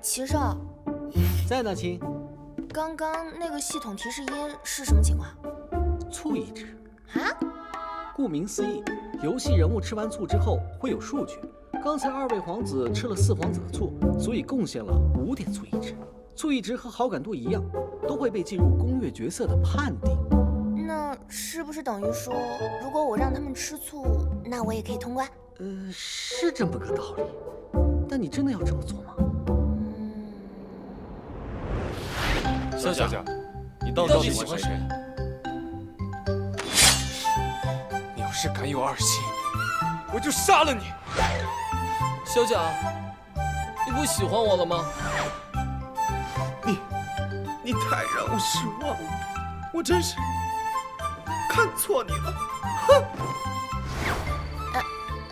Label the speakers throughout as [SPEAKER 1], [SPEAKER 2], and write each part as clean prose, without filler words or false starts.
[SPEAKER 1] 齐少，
[SPEAKER 2] 在呢，亲。
[SPEAKER 1] 刚刚那个系统提示音是什么情况？
[SPEAKER 2] 醋一只。
[SPEAKER 1] 啊？
[SPEAKER 2] 顾名思义，游戏人物吃完醋之后会有数据。刚才2位皇子吃了4皇子的醋，所以贡献了5点醋一值。醋一值和好感度一样，都会被计入攻略角色的判定。
[SPEAKER 1] 那是不是等于说，如果我让他们吃醋，那我也可以通关？
[SPEAKER 2] 是这么个道理。但你真的要这么做吗？
[SPEAKER 3] 小贾，你到底喜欢谁？你要是敢有二心，我就杀了你！
[SPEAKER 4] 小贾，你不喜欢我了吗？
[SPEAKER 5] 你太让我失望了，我真是看错你了。哼！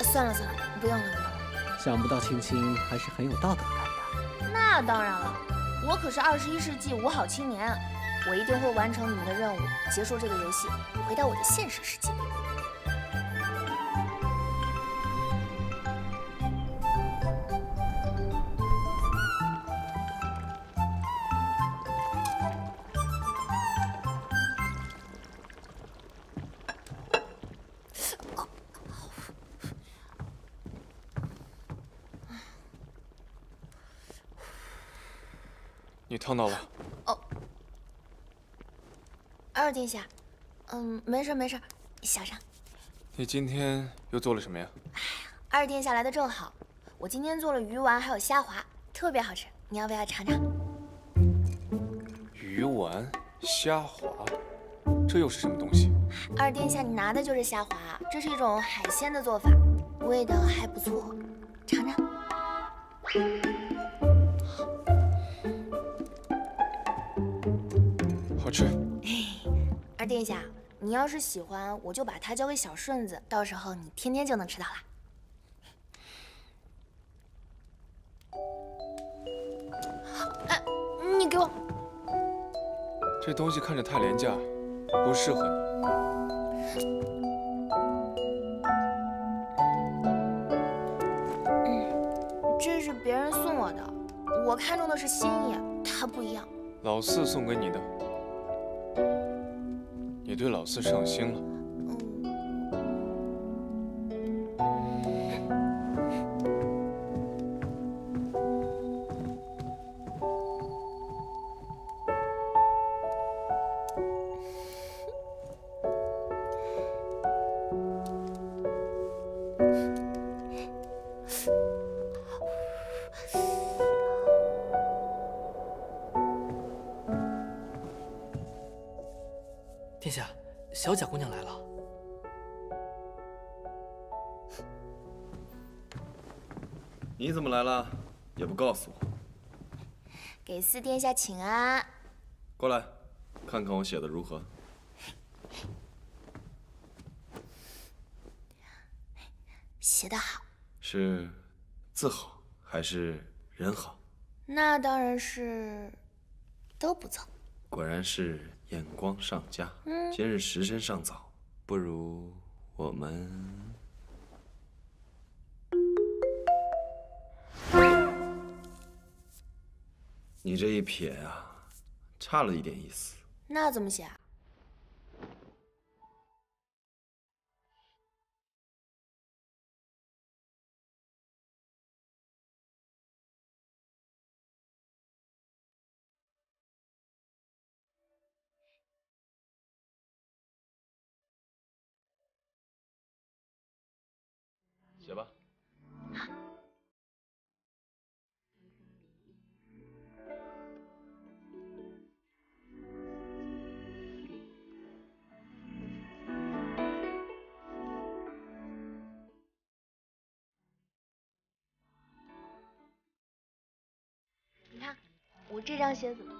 [SPEAKER 1] 算了，不用了。
[SPEAKER 2] 想不到青青还是很有道德感的。
[SPEAKER 1] 那当然了，我可是21世纪5好青年，我一定会完成你们的任务，结束这个游戏，回到我的现实世界。
[SPEAKER 3] 你烫到了。
[SPEAKER 1] 二殿下，没事，小伤。
[SPEAKER 3] 你今天又做了什么呀？
[SPEAKER 1] 二殿下来的正好，我今天做了鱼丸还有虾滑，特别好吃，你要不要尝尝？
[SPEAKER 3] 鱼丸、虾滑，这又是什么东西？
[SPEAKER 1] 二殿下，你拿的就是虾滑，这是一种海鲜的做法，味道还不错，尝尝。
[SPEAKER 3] 好吃。
[SPEAKER 1] 二殿下，你要是喜欢，我就把它交给小顺子，到时候你天天就能吃到了。你给我。
[SPEAKER 3] 这东西看着太廉价，不适合
[SPEAKER 1] 你。这是别人送我的，我看中的是心意，它不一样。
[SPEAKER 3] 老四送给你的，你对老四上心了。
[SPEAKER 4] 殿下，小贾姑娘来了。
[SPEAKER 5] 你怎么来了？也不告诉我。
[SPEAKER 1] 给四殿下请安。
[SPEAKER 5] 过来，看看我写的如何。
[SPEAKER 1] 写得好。
[SPEAKER 5] 是字好还是人好？
[SPEAKER 1] 那当然是都不错。
[SPEAKER 5] 果然是眼光上佳。今日时辰尚早，不如我们……你这一撇啊，差了一点意思。
[SPEAKER 1] 那怎么写啊？
[SPEAKER 5] 写吧。
[SPEAKER 1] 你看，我这张写怎么？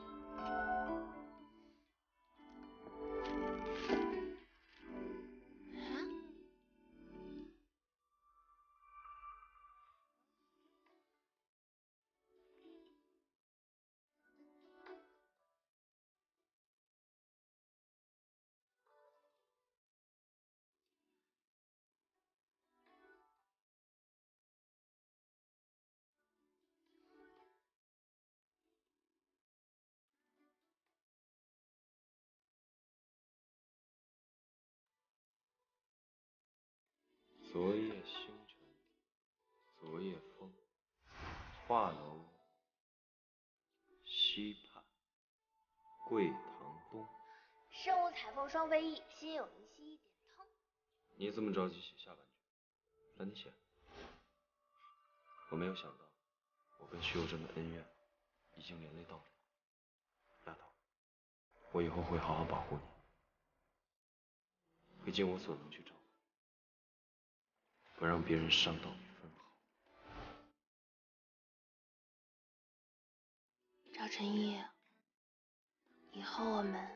[SPEAKER 6] 昨夜星辰，昨夜风，画楼西畔，桂堂东。
[SPEAKER 1] 身无彩凤双飞翼，心有灵犀一点通。
[SPEAKER 6] 你这么着急写下半句？那你写。我没有想到，我跟徐有贞的恩怨已经连累到你。丫头，我以后会好好保护你，会尽我所能去照顾，不让别人伤到你分毫。
[SPEAKER 1] 赵晨一，以后我们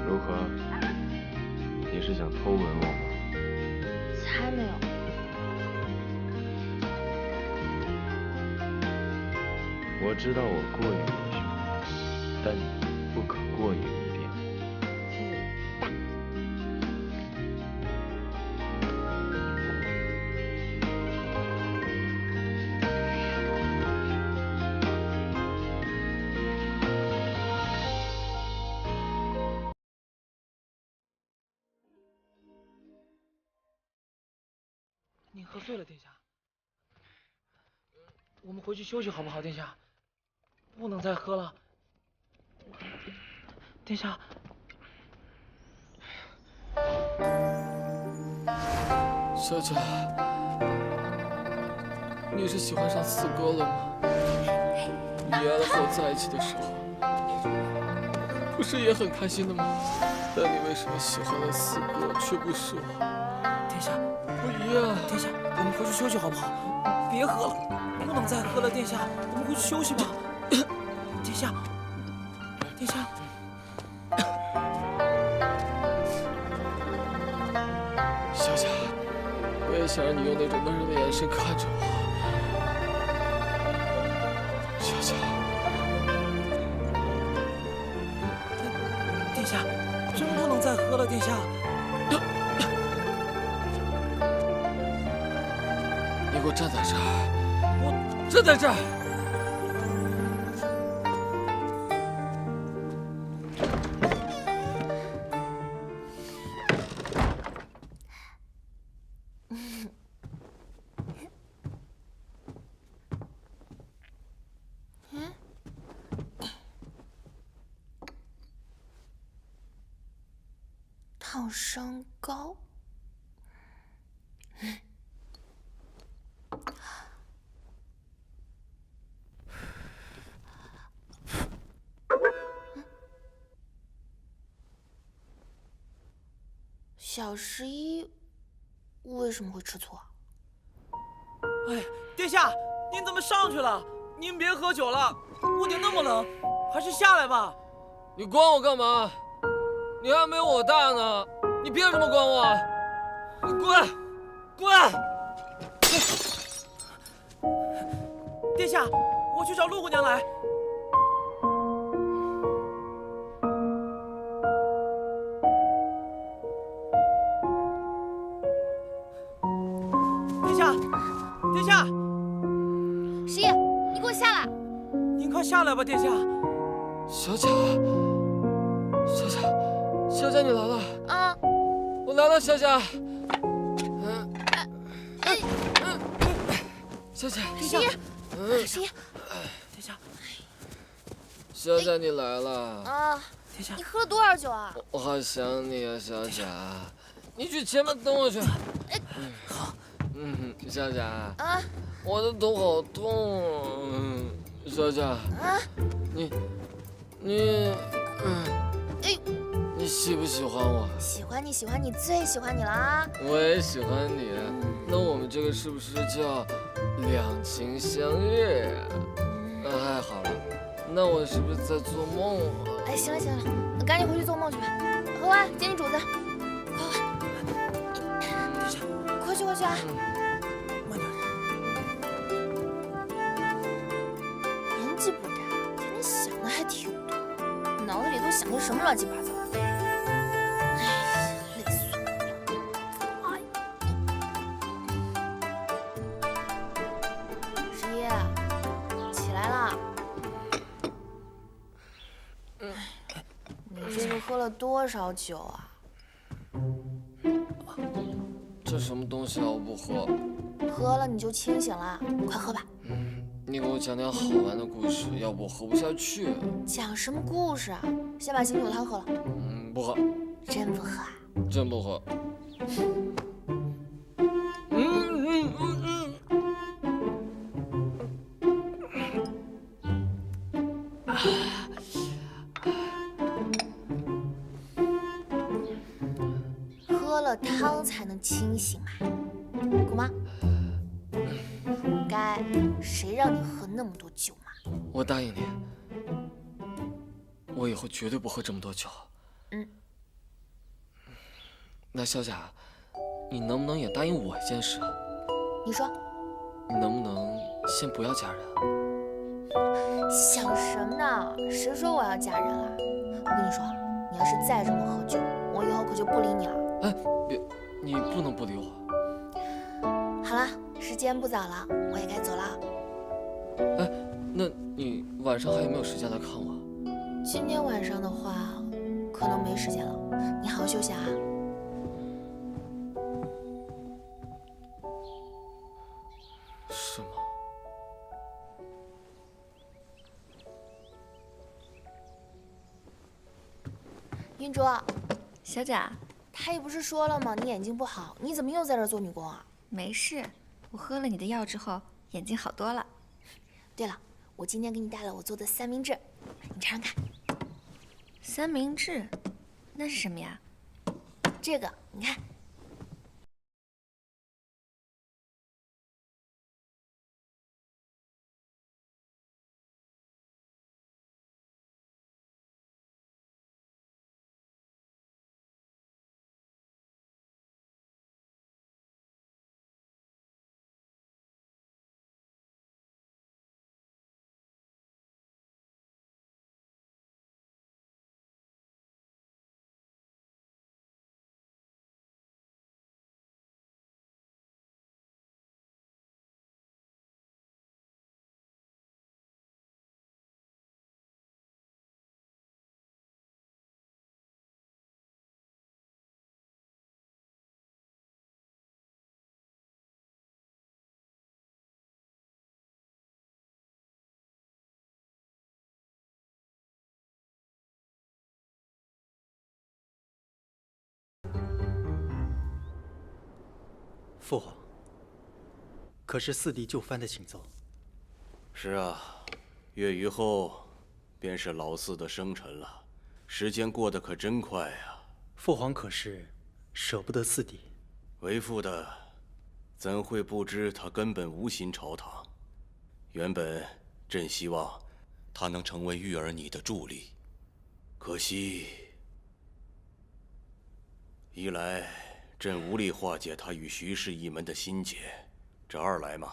[SPEAKER 6] 如何？你是想偷吻我吗？
[SPEAKER 1] 才没有。
[SPEAKER 6] 我知道我过于优秀，但你不可过于迷恋我。
[SPEAKER 7] 您喝醉了，殿下。我们回去休息好不好，殿下？不能再喝了。殿下。
[SPEAKER 4] 小贾，你是喜欢上四哥了吗？你原来和我在一起的时候，不是也很开心的吗？但你为什么喜欢了四哥，却不是我？
[SPEAKER 7] 殿下，
[SPEAKER 4] 不一样。
[SPEAKER 7] 殿下，我们回去休息好不好？别喝了，不能再喝了，殿下，我们回去休息吧。殿下，殿下。
[SPEAKER 4] 小贾，我也想让你用那种温柔的眼神看着我。小贾，
[SPEAKER 7] 殿下，真不能再喝了，殿下。
[SPEAKER 4] 你给我站在这儿！我站在这儿！
[SPEAKER 1] 烫伤膏。小11为什么会吃醋啊？
[SPEAKER 7] 哎，殿下，您怎么上去了？您别喝酒了，屋顶那么冷，还是下来吧。
[SPEAKER 4] 你管我干嘛？你还没有我大呢，你凭什么管我？你滚！滚！
[SPEAKER 7] 殿下，我去找陆姑娘来。殿下，殿下
[SPEAKER 1] 11，你给我下来！
[SPEAKER 7] 您快下来吧，殿下。
[SPEAKER 4] 小贾，小贾，小贾，你来了！
[SPEAKER 1] 啊，
[SPEAKER 4] 我来了，小贾。小贾
[SPEAKER 1] 11，11，
[SPEAKER 7] 殿下，
[SPEAKER 4] 小贾，你来了。
[SPEAKER 7] 殿下，
[SPEAKER 1] 你喝了多少酒啊？
[SPEAKER 4] 我好想你啊，小贾。你去前面等我去。
[SPEAKER 7] 好。
[SPEAKER 4] 小贾。
[SPEAKER 1] 啊，
[SPEAKER 4] 我的头好痛。小贾。
[SPEAKER 1] 啊，
[SPEAKER 4] 你喜不喜欢我？
[SPEAKER 1] 喜欢你，喜欢你，最喜欢你了啊！
[SPEAKER 4] 我也喜欢你。那我们这个是不是叫两情相悦？哎，好了，那我是不是在做梦啊？
[SPEAKER 1] 哎，行了行了，赶紧回去做梦去吧。喝完接你主子，快，
[SPEAKER 7] 殿下，
[SPEAKER 1] 快去快去啊！
[SPEAKER 7] 慢点。
[SPEAKER 1] 年纪不大，天天想的还挺多。想些什么乱七八糟的？哎，累死我了！十一，起来啦！你这是喝了多少酒啊？
[SPEAKER 4] 这什么东西啊？我不喝。
[SPEAKER 1] 喝了你就清醒了，快喝吧。
[SPEAKER 4] 你给我讲点好玩的故事，要不我喝不下去。
[SPEAKER 1] 讲什么故事啊？先把醒酒汤喝了。
[SPEAKER 4] 不喝。
[SPEAKER 1] 真不喝啊？
[SPEAKER 4] 真不喝。
[SPEAKER 1] 喝了汤才能清醒嘛，姑妈。该谁让你喝那么多酒嘛？
[SPEAKER 4] 我答应你，我以后绝对不喝这么多酒。那小贾，你能不能也答应我一件事啊？
[SPEAKER 1] 你说，
[SPEAKER 4] 你能不能先不要嫁人啊？
[SPEAKER 1] 想什么呢？谁说我要嫁人了？我跟你说，你要是再这么喝酒，我以后可就不理你了。
[SPEAKER 4] 哎，别，你不能不理我。
[SPEAKER 1] 好了，时间不早了，我也该走了。
[SPEAKER 4] 哎，那你晚上还有没有时间来看我？
[SPEAKER 1] 今天晚上的话，可能没时间了。你好好休息啊。
[SPEAKER 4] 是吗？
[SPEAKER 1] 云卓，
[SPEAKER 8] 小贾，
[SPEAKER 1] 他也不是说了吗？你眼睛不好，你怎么又在这儿做女工啊？
[SPEAKER 8] 没事，我喝了你的药之后，眼睛好多了。
[SPEAKER 1] 对了，我今天给你带了我做的三明治，你尝尝看。
[SPEAKER 8] 三明治，那是什么呀？
[SPEAKER 1] 这个，你看。
[SPEAKER 5] 父皇，可是四弟就藩的请奏。
[SPEAKER 6] 是啊，月余后便是老四的生辰了，时间过得可真快呀。
[SPEAKER 5] 父皇可是舍不得四弟？
[SPEAKER 6] 为父的怎会不知他根本无心朝堂？原本朕希望他能成为玉儿你的助力，可惜一来朕无力化解他与徐氏一门的心结，这二来嘛，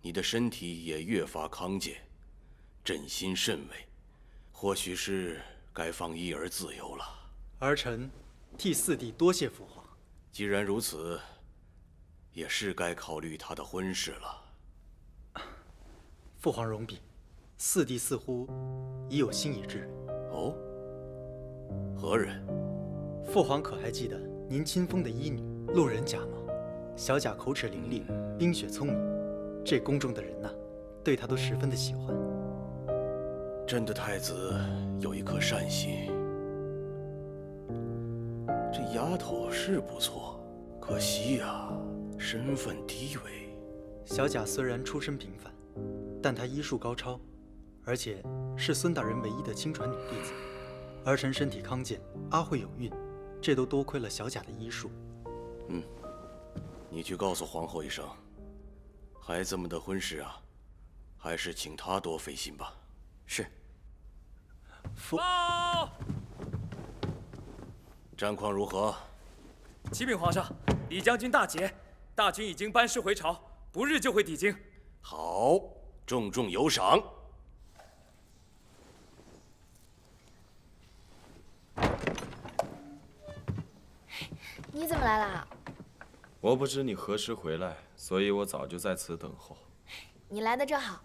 [SPEAKER 6] 你的身体也越发康健，朕心甚慰，或许是该放一儿自由了。
[SPEAKER 5] 儿臣替四弟多谢父皇。
[SPEAKER 6] 既然如此，也是该考虑他的婚事了。
[SPEAKER 5] 父皇容禀，四弟似乎已有心仪之人。
[SPEAKER 6] 哦，何人？
[SPEAKER 5] 父皇可还记得您亲封的医女路人甲吗？小甲口齿伶俐，冰雪聪明，这宫中的人呐，对她都十分的喜欢。
[SPEAKER 6] 朕的太子有一颗善心，这丫头是不错，可惜呀，身份低微。
[SPEAKER 5] 小甲虽然出身平凡，但她医术高超，而且是孙大人唯一的亲传女弟子。儿臣身体康健，阿慧有孕，这都多亏了小甲的医术。
[SPEAKER 6] 你去告诉皇后一声，孩子们的婚事啊，还是请她多费心吧。
[SPEAKER 3] 是。
[SPEAKER 6] 报！战况如何？
[SPEAKER 3] 启禀皇上，李将军大捷，大军已经班师回朝，不日就会抵京。
[SPEAKER 6] 好，重重有赏。
[SPEAKER 1] 你怎么来啦？
[SPEAKER 6] 我不知你何时回来，所以我早就在此等候。
[SPEAKER 1] 你来的正好，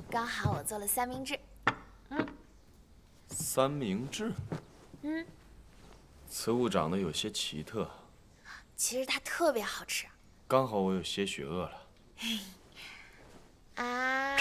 [SPEAKER 1] 刚好我做了三明治。
[SPEAKER 6] 三明治？此物长得有些奇特。
[SPEAKER 1] 其实它特别好吃。
[SPEAKER 6] 刚好我有些许饿了。
[SPEAKER 1] 啊，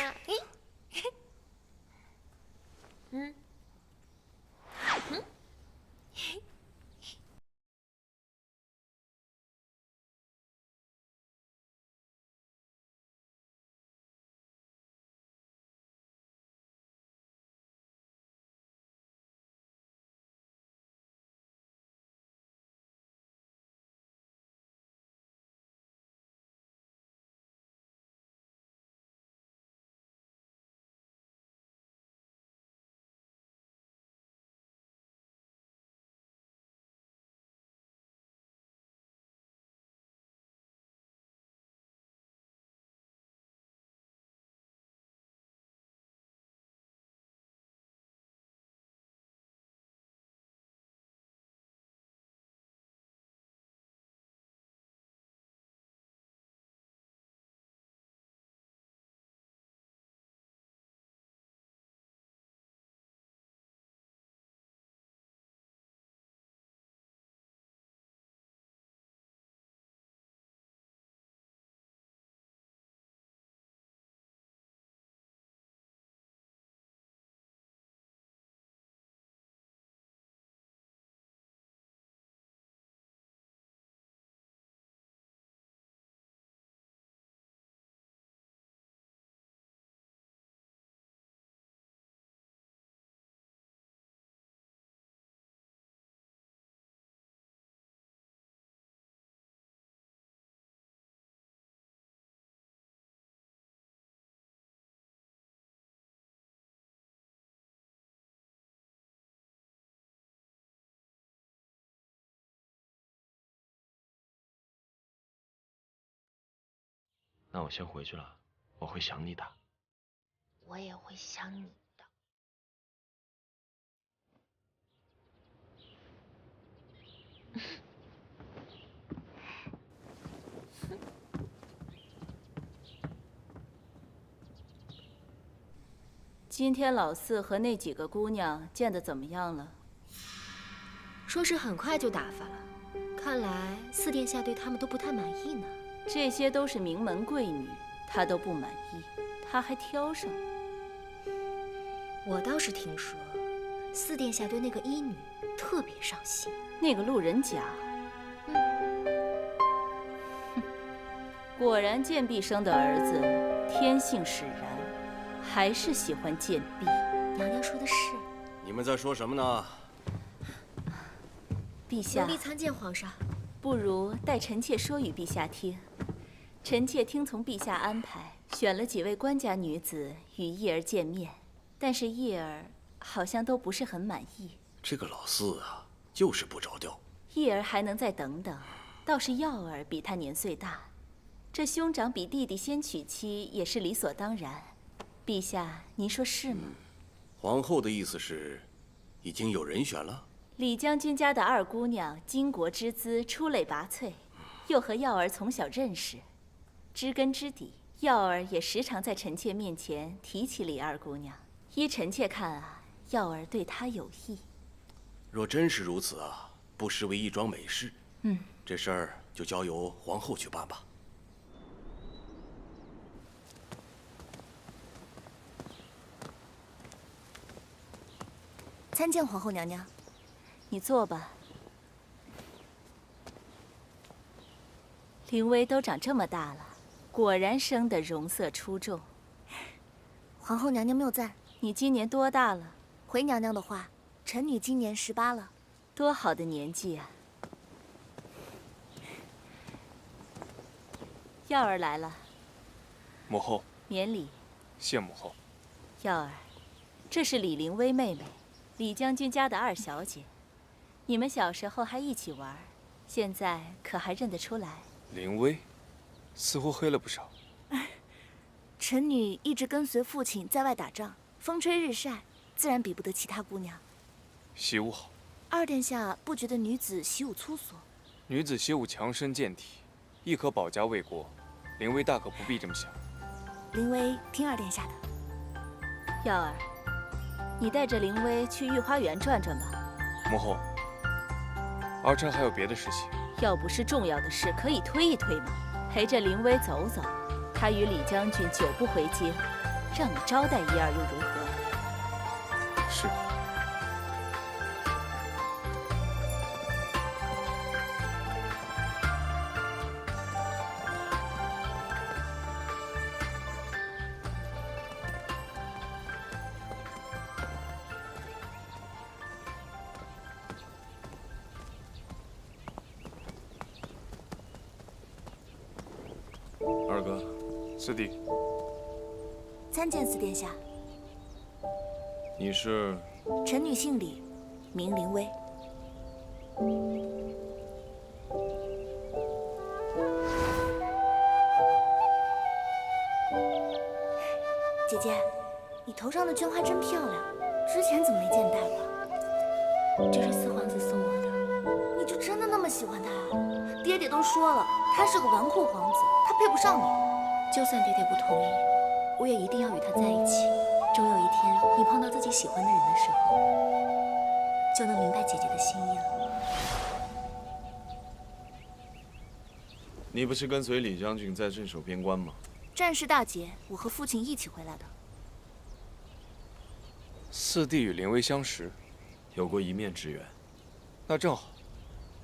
[SPEAKER 6] 那我先回去了，我会想你的。
[SPEAKER 1] 我也会想你的。
[SPEAKER 9] 今天老四和那几个姑娘见得怎么样了？
[SPEAKER 10] 说是很快就打发了，看来四殿下对他们都不太满意呢。
[SPEAKER 9] 这些都是名门贵女，他都不满意，他还挑上。
[SPEAKER 10] 我倒是听说，四殿下对那个医女特别上心。
[SPEAKER 9] 那个路人甲，果然贱婢生的儿子天性使然，还是喜欢贱婢。
[SPEAKER 10] 娘娘说的是。
[SPEAKER 11] 你们在说什么呢？
[SPEAKER 9] 陛下，
[SPEAKER 10] 奴婢参见皇上。
[SPEAKER 9] 不如待臣妾说与陛下听。臣妾听从陛下安排，选了几位官家女子与叶儿见面，但是叶儿好像都不是很满意。
[SPEAKER 11] 这个老四啊，就是不着调。
[SPEAKER 9] 叶儿还能再等等，倒是耀儿比他年岁大，这兄长比弟弟先娶妻也是理所当然。陛下，您说是吗？
[SPEAKER 11] 皇后的意思是，已经有人选了。
[SPEAKER 9] 李将军家的二姑娘巾帼之姿，出类拔萃，又和耀儿从小认识，知根知底。耀儿也时常在臣妾面前提起李二姑娘。依臣妾看啊，耀儿对她有意。
[SPEAKER 11] 若真是如此啊，不失为一桩美事。这事儿就交由皇后去办吧。
[SPEAKER 1] 参见皇后娘娘。
[SPEAKER 9] 你坐吧。凌薇都长这么大了，果然生得容色出众。
[SPEAKER 1] 皇后娘娘谬赞，
[SPEAKER 9] 你今年多大了？
[SPEAKER 1] 回娘娘的话，臣女今年18了。
[SPEAKER 9] 多好的年纪啊！耀儿来了。
[SPEAKER 3] 母后，
[SPEAKER 9] 免礼。
[SPEAKER 3] 谢母后。
[SPEAKER 9] 耀儿，这是李凌薇妹妹，李将军家的二小姐。你们小时候还一起玩，现在可还认得出来？
[SPEAKER 3] 凌薇，似乎黑了不少。
[SPEAKER 1] 臣女一直跟随父亲在外打仗，风吹日晒，自然比不得其他姑娘。
[SPEAKER 3] 习武好。
[SPEAKER 1] 二殿下不觉得女子习武粗俗？
[SPEAKER 12] 女子习武强身健体，亦可保家卫国。灵薇大可不必这么想。
[SPEAKER 9] 灵薇听二殿下的。耀儿，你带着灵薇去御花园转转吧。
[SPEAKER 12] 母后，儿臣还有别的事情。
[SPEAKER 9] 要不是重要的事，可以推一推嘛。陪着灵薇走走，她与李将军久不回京，让你招待一二又如何？
[SPEAKER 12] 是。
[SPEAKER 6] 二哥，
[SPEAKER 12] 四弟，
[SPEAKER 9] 参见四殿下。
[SPEAKER 6] 你是？
[SPEAKER 9] 臣女姓李，名灵薇。姐姐，你头上的绢花真漂亮，之前怎么没见戴过？
[SPEAKER 10] 这是四皇子送我的。
[SPEAKER 1] 你就真的那么喜欢他啊？爹爹都说了，他是个纨绔皇子，他配不上你。
[SPEAKER 10] 就算爹爹不同意，我也一定要与他在一起。终有一天，你碰到自己喜欢的人的时候，就能明白姐姐的心意了。
[SPEAKER 6] 你不是跟随李将军在镇守边关吗？
[SPEAKER 1] 战事大捷，我和父亲一起回来的。
[SPEAKER 12] 四弟与灵薇相识，
[SPEAKER 6] 有过一面之缘。
[SPEAKER 12] 那正好，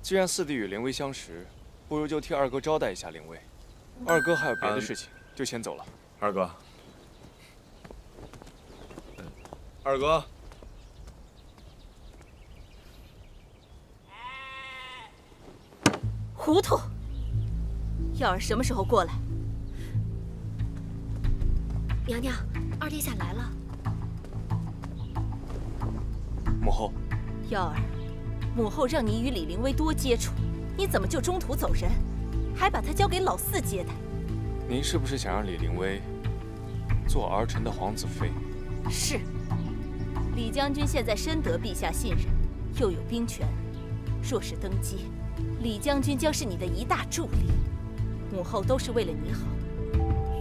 [SPEAKER 12] 既然四弟与灵薇相识，不如就替二哥招待一下灵薇。二哥还有别的事情，就先走了。
[SPEAKER 6] 二哥，二哥，
[SPEAKER 9] 糊涂！耀儿什么时候过来？
[SPEAKER 10] 娘娘，二殿下来了。
[SPEAKER 12] 母后，
[SPEAKER 9] 耀儿，母后让你与李灵薇多接触，你怎么就中途走人，还把她交给老四接待？
[SPEAKER 12] 您是不是想让李灵薇做儿臣的皇子妃？
[SPEAKER 9] 是。李将军现在深得陛下信任，又有兵权，若是登基，李将军将是你的一大助力。母后都是为了你好，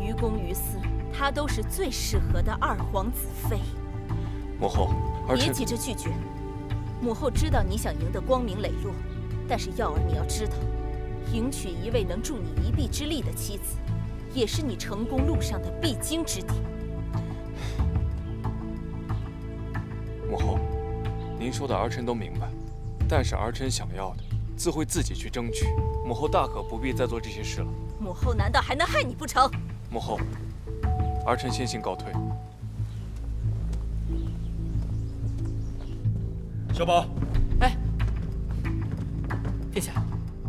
[SPEAKER 9] 于公于私，她都是最适合的二皇子妃。
[SPEAKER 12] 母后，儿臣
[SPEAKER 9] 别急着拒绝。母后知道你想赢得光明磊落，但是耀儿，你要知道，迎娶一位能助你一臂之力的妻子，也是你成功路上的必经之地。
[SPEAKER 12] 母后，您说的儿臣都明白，但是儿臣想要的，自会自己去争取。母后大可不必再做这些事了。
[SPEAKER 9] 母后难道还能害你不成？
[SPEAKER 12] 母后，儿臣先行告退。
[SPEAKER 3] 小宝，
[SPEAKER 7] 哎，殿下，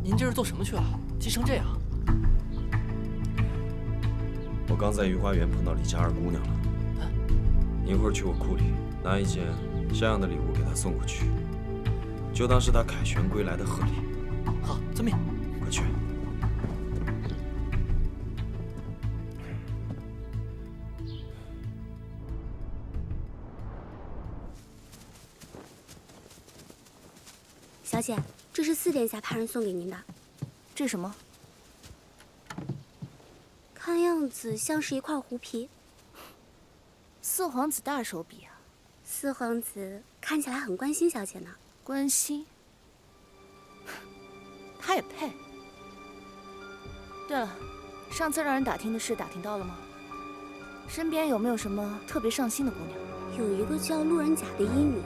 [SPEAKER 7] 您这是做什么去了？急成这样。
[SPEAKER 6] 我刚在御花园碰到李家二姑娘了。你一会儿去我库里拿一件像样的礼物给她送过去，就当是她凯旋归来的贺礼。
[SPEAKER 7] 好，遵命。
[SPEAKER 6] 快去。
[SPEAKER 10] 小姐，这是四殿下派人送给您的。
[SPEAKER 1] 这什么？
[SPEAKER 10] 看样子像是一块狐皮。
[SPEAKER 1] 四皇子大手笔啊！
[SPEAKER 10] 四皇子看起来很关心小姐呢。
[SPEAKER 1] 关心？他也配？对了，上次让人打听的事打听到了吗？身边有没有什么特别上心的姑娘？
[SPEAKER 10] 有一个叫路人甲的医女。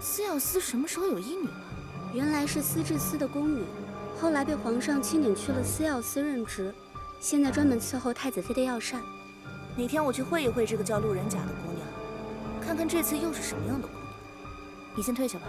[SPEAKER 1] 司药司什么时候有医女了？
[SPEAKER 10] 原来是司治司的宫女，后来被皇上钦点去了司药司任职，现在专门伺候太子妃的药膳。
[SPEAKER 1] 哪天我去会一会这个叫路人甲的姑娘，看看这次又是什么样的姑娘。你先退下吧。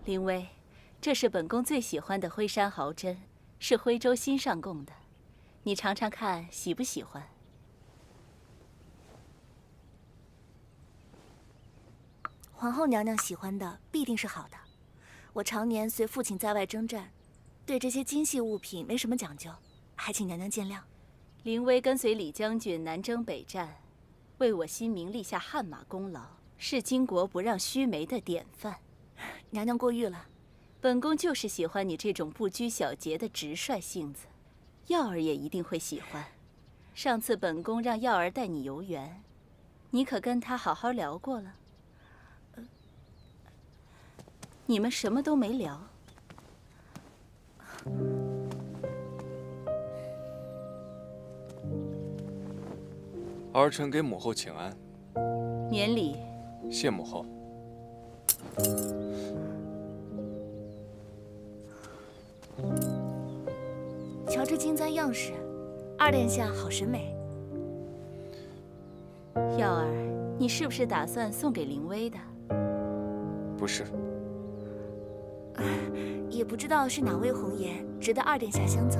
[SPEAKER 9] 灵薇，这是本宫最喜欢的徽山毫针，是徽州新上贡的，你尝尝看，喜不喜欢？
[SPEAKER 1] 皇后娘娘喜欢的必定是好的。我常年随父亲在外征战，对这些精细物品没什么讲究，还请娘娘见谅。
[SPEAKER 9] 灵薇跟随李将军南征北战，为我新明立下汗马功劳，是巾帼不让须眉的典范。
[SPEAKER 1] 娘娘过誉了。
[SPEAKER 9] 本宫就是喜欢你这种不拘小节的直率性子，耀儿也一定会喜欢。上次本宫让耀儿带你游园，你可跟他好好聊过了？你们什么都没聊。
[SPEAKER 12] 儿臣给母后请安。
[SPEAKER 9] 免礼。
[SPEAKER 12] 谢母后。
[SPEAKER 1] 瞧这金簪样式，二殿下好审美。
[SPEAKER 9] 耀儿，你是不是打算送给灵薇的？
[SPEAKER 12] 不是。
[SPEAKER 1] 也不知道是哪位红颜值得二殿下相赠。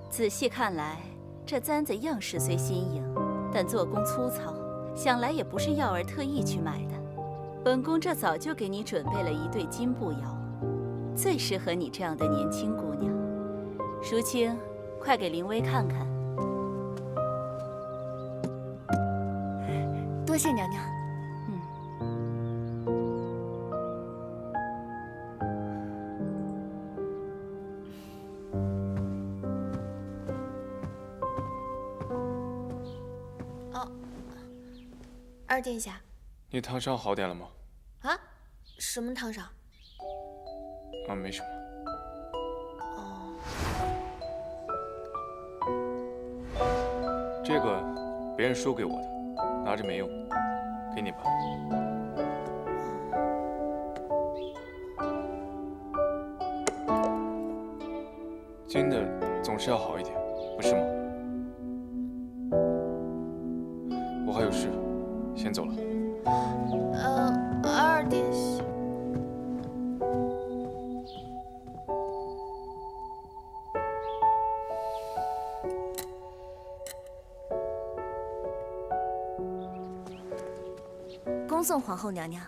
[SPEAKER 9] 仔细看来，这簪子样式虽新颖，但做工粗糙，想来也不是耀儿特意去买的。本宫这早就给你准备了一对金步摇，最适合你这样的年轻姑娘。淑清，快给灵薇看看。
[SPEAKER 1] 多谢娘娘。
[SPEAKER 8] 二殿下，
[SPEAKER 12] 你烫伤好点了吗？
[SPEAKER 8] 啊？什么烫伤？
[SPEAKER 12] 啊，没什么。
[SPEAKER 8] 哦，
[SPEAKER 12] 这个别人输给我的，拿着没用，给你吧。金的总是要好一点，不是吗？我还有事，先走了。
[SPEAKER 8] 二殿下。
[SPEAKER 1] 恭送皇后娘娘。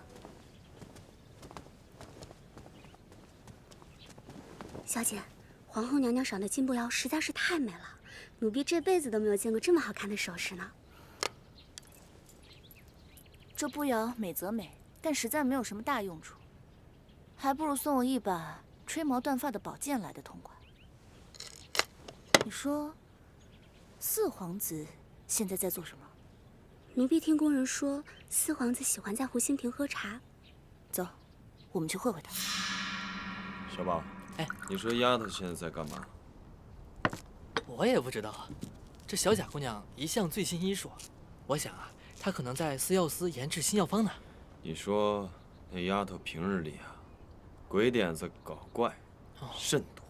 [SPEAKER 10] 小姐，皇后娘娘赏的金步摇实在是太美了，奴婢这辈子都没有见过这么好看的首饰呢。
[SPEAKER 1] 这步摇美则美，但实在没有什么大用处，还不如送我一把吹毛断发的宝剑来的痛快。你说，四皇子现在在做什么？
[SPEAKER 10] 奴婢听宫人说，四皇子喜欢在湖心亭喝茶。
[SPEAKER 1] 走，我们去会会他。
[SPEAKER 6] 小宝，你说丫头现在在干嘛？
[SPEAKER 7] 我也不知道，这小贾姑娘一向醉心医术，我想啊，她可能在私药司研制新药方呢。
[SPEAKER 6] 你说那丫头平日里啊，鬼点子搞怪，甚多。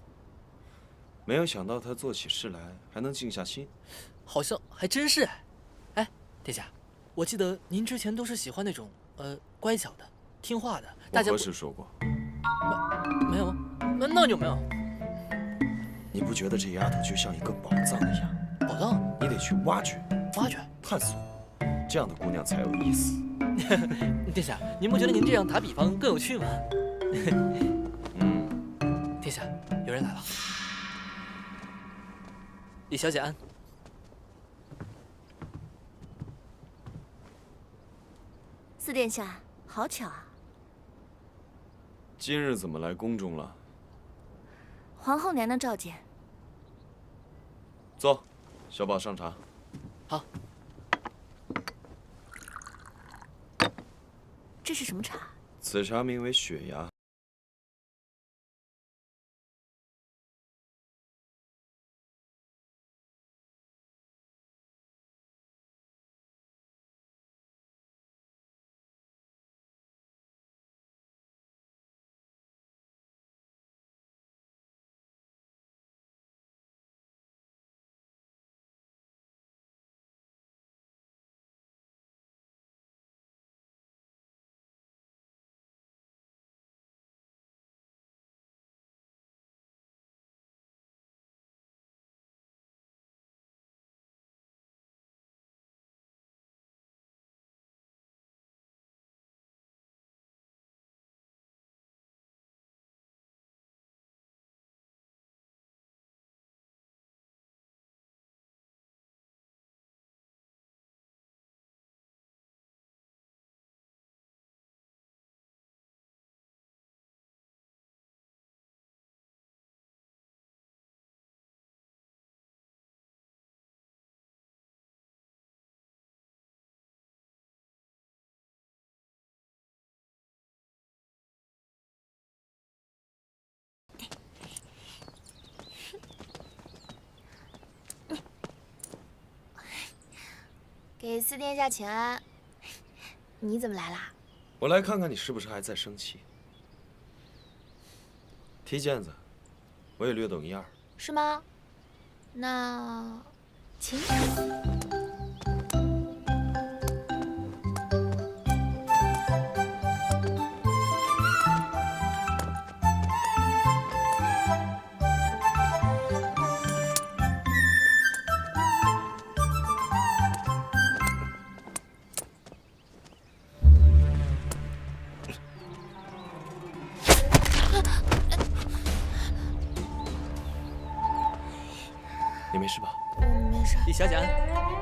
[SPEAKER 6] 没有想到她做起事来还能静下心。
[SPEAKER 7] 好像还真是。哎，殿下，我记得您之前都是喜欢那种乖巧的、听话的。大家
[SPEAKER 6] 我何时说过？
[SPEAKER 7] 没有，那就没有。
[SPEAKER 6] 你不觉得这丫头就像一个宝藏一样？
[SPEAKER 7] 宝藏？
[SPEAKER 6] 你得去挖掘、探索，这样的姑娘才有意思。
[SPEAKER 7] 殿下，您不觉得您这样打比方更有趣吗？殿下，有人来了。李小姐安。
[SPEAKER 1] 四殿下，好巧啊！
[SPEAKER 6] 今日怎么来宫中了？
[SPEAKER 1] 皇后娘娘召见。
[SPEAKER 6] 走，小宝上茶。
[SPEAKER 7] 好。
[SPEAKER 1] 这是什么茶？
[SPEAKER 6] 此茶名为雪芽。
[SPEAKER 10] 给四殿下请安。你怎么来啦？
[SPEAKER 6] 我来看看你是不是还在生气。踢毽子，我也略懂一二。
[SPEAKER 10] 是吗？那，请。
[SPEAKER 6] 你没事吧？
[SPEAKER 10] 没事。
[SPEAKER 7] 李小姐安。